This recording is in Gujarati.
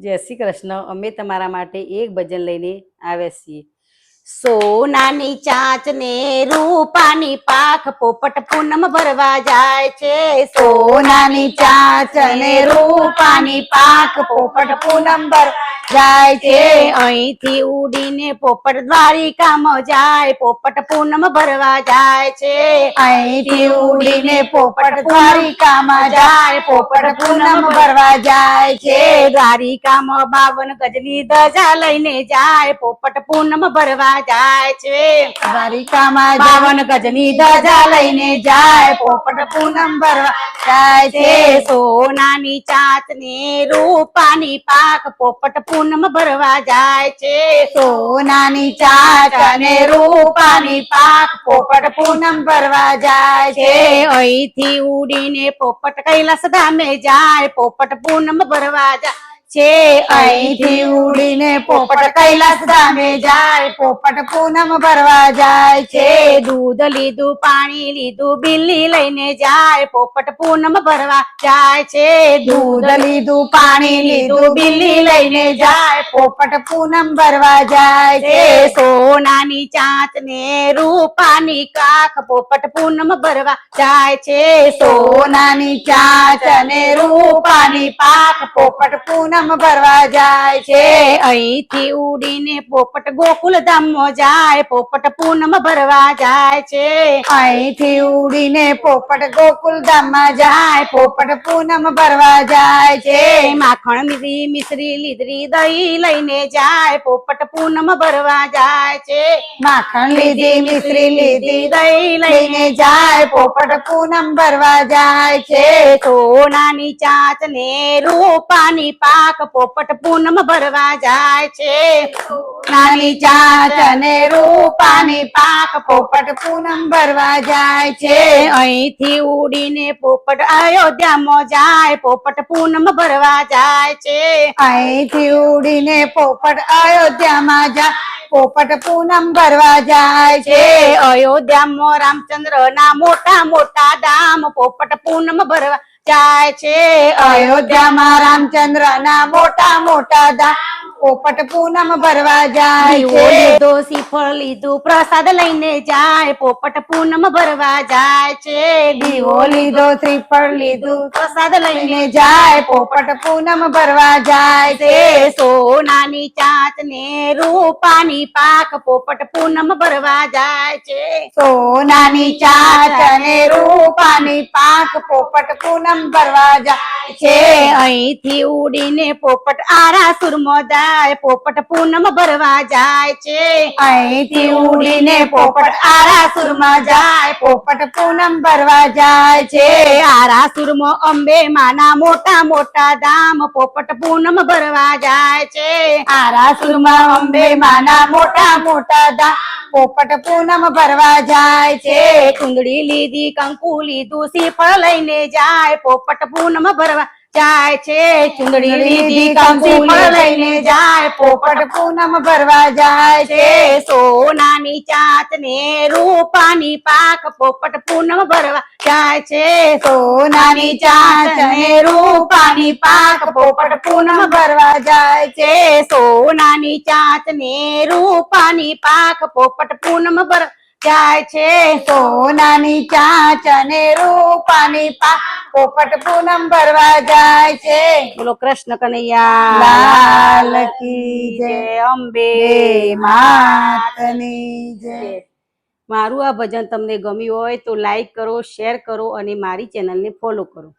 જય શ્રી કૃષ્ણ। અમે તમારા માટે એક ભજન લઈને આવ્યા છીએ। સોનાની ચાંચ ને રૂપાની પાખ પોપટ પૂનમ ભરવા જાય છે। સોનાની ચાંચ ને રૂપાની પાખ પોપટ પૂનમ ભરવા જાય છે। અહીંથી ઉડીને પોપટ દ્વારિકામાં જાય, પોપટ પૂનમ ભરવા જાય છે। અહીંથી ઉડીને પોપટ દ્વારિકામાં જાય, પોપટ પૂનમ ભરવા જાય છે। દ્વારિકામાં 52 ગજની ધજા લઈને જાય, પોપટ પૂનમ ભરવા જાય છે। દ્વારિકામાં 52 ગજની ધજા લઈને જાય, પોપટ પૂનમ ભરવા જાય છે। સોનાની ચાંચ ને રૂપાની પાક પોપટ પૂનમ ભરવા જાય છે। સોનાની ચાંચ અને રૂપાની પાખ પોપટ પૂનમ ભરવા જાય છે। અહીંથી ઉડીને પોપટ કૈલાસ ધામે જાય, પોપટ પૂનમ ભરવા જાય છે। અહીંથી ઉડીને પોપટ કૈલાસ ધામે જાય, પોપટ પૂનમ ભરવા જાય છે। દૂધ લીધું, પાણી લીધું, બિલ્લી લઈને જાય, પોપટ પૂનમ ભરવા જાય છે। દૂધ લીધું, પાણી લીધું, બિલ્લી લઈને જાય, પોપટ પૂનમ ભરવા જાય છે। સોનાની ચાંચ ને રૂપાની કાખ પોપટ પૂનમ ભરવા જાય છે। સોનાની ચાંચ અને રૂપાની પાખ પોપટ પૂનમ ભરવા જાય છે। અહીંથી ઉડીને પોપટ ગોકુલ ધામમાં જાય, પોપટ પૂનમ ભરવા જાય છે। અહીંથી ઉડીને પોપટ ગોકુલ ધામમાં જાય, પોપટ પૂનમ ભરવા જાય છે। માખણ મીરી મિશ્રી લીધરી દહીં લઈને જાય, પોપટ પૂનમ ભરવા જાય છે। માખણ લીધી, મિશ્રી લીધી, દહીં લઈને જાય, પોપટ પૂનમ ભરવા જાય છે। સોનાની ચાંચ ને રૂપાની પાક પોપટ પૂનમ ભરવા જાય છે। નાની ચાંચ અને રૂપાની પાક પોપટ પૂનમ ભરવા જાય છે। અહીંથી ઉડીને પોપટ અયોધ્યામાં જાય, પોપટ પૂનમ ભરવા જાય છે। અહીંથી ઉડીને પોપટ અયોધ્યામાં જાય, પોપટ પૂનમ ભરવા જાય છે। અયોધ્યામાં રામચંદ્ર ના મોટા મોટા ધામ પોપટ પૂનમ ભરવા જાય છે। અયોધ્યામાં રામચંદ્ર ના મોટા મોટા ધામ પોપટ પૂનમ ભરવા જાય છે। લીધો શ્રીફળ લીધું, પ્રસાદ લઈને જાય, પોપટ પૂનમ ભરવા જાય છે। દીવો લીધો, શ્રીફળ લીધું, પ્રસાદ લઈને લઈને જાય, પોપટ પૂનમ ભરવા જાય છે। સોનાની ચાંચ ને રૂપાની પાક પોપટ પૂનમ ભરવા જાય છે। સોનાની ચાંચ અને રૂપાની પાક પોપટ પૂનમ ભરવા જાય છે। અહીંથી ઉડીને પોપટ આરાસુરમાં જાય, પોપટ પૂનમ ભરવા જાય છે। અહીંથી ઉડીને પોપટ આરાસુરમાં જાય, પોપટ પૂનમ ભરવા જાય છે। આરાસુરમાં અંબે માના મોટા મોટા ધામ પોપટ પૂનમ ભરવા જાય છે। આરાસુરમાં અંબે માના મોટા મોટા ધામ પોપટ પૂનમ ભરવા જાય છે। કુંદડી લીધી, કંકુ લીધું, શ્રીફળ લઈને જાય, પોપટ પૂનમ ભરવા જાય છે। ચુંદડી લીધી, કંકુ લઈને જાય, પોપટ પૂનમ ભરવા જાય છે। સોનાની ચાંચ ને રૂપાની પાક પોપટ પૂનમ ભરવા જાય છે। સોનાની ચાંચ અને રૂપાની પાક પોપટ પૂનમ ભરવા જાય છે। સોનાની ચાંચ ને રૂપાની પાક પોપટ પૂનમ ભરવા જાય છે। સોનાની ચાંચ અને રૂપાની પાક પોપટ પૂનમ ભરવા જાય છે। બોલો કૃષ્ણ કનૈયા લાલ કી જય, અંબે માતની જય। મારું આ ભજન તમને ગમ્યું હોય તો લાઈક કરો, શેર કરો અને મારી ચેનલને ફોલો કરો।